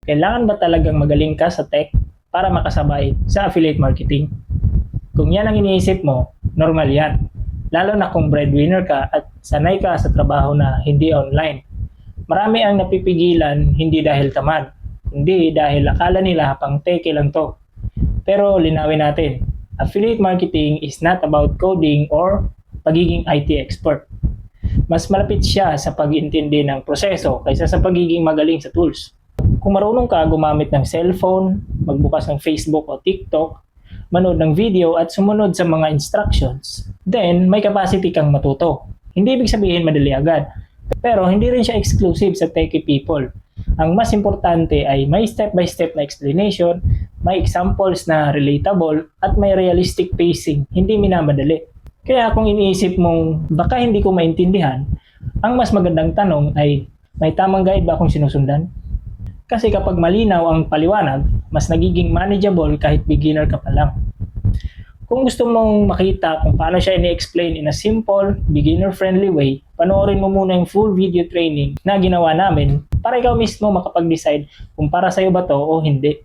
Kailangan ba talagang magaling ka sa tech para makasabay sa affiliate marketing? Kung yan ang iniisip mo, normal yan. Lalo na kung breadwinner ka at sanay ka sa trabaho na hindi online. Marami ang napipigilan hindi dahil tamad, kundi dahil akala nila pang teke lang to. Pero linawin natin, affiliate marketing is not about coding or pagiging IT expert. Mas malapit siya sa pag-intindi ng proseso kaysa sa pagiging magaling sa tools. Kung marunong ka gumamit ng cellphone, magbukas ng Facebook o TikTok, manood ng video at sumunod sa mga instructions, then may capacity kang matuto. Hindi ibig sabihin madali agad, pero hindi rin siya exclusive sa techie people. Ang mas importante ay may step-by-step na explanation, may examples na relatable, at may realistic pacing, hindi minamadali. Kaya kung iniisip mong baka hindi ko maintindihan, ang mas magandang tanong ay may tamang guide ba akong sinusundan? Kasi kapag malinaw ang paliwanag, mas nagiging manageable kahit beginner ka pa lang. Kung gusto mong makita kung paano siya ini-explain in a simple, beginner-friendly way, panoorin mo muna yung full video training na ginawa namin para ikaw mismo makapag-decide kung para sa'yo ba to o hindi.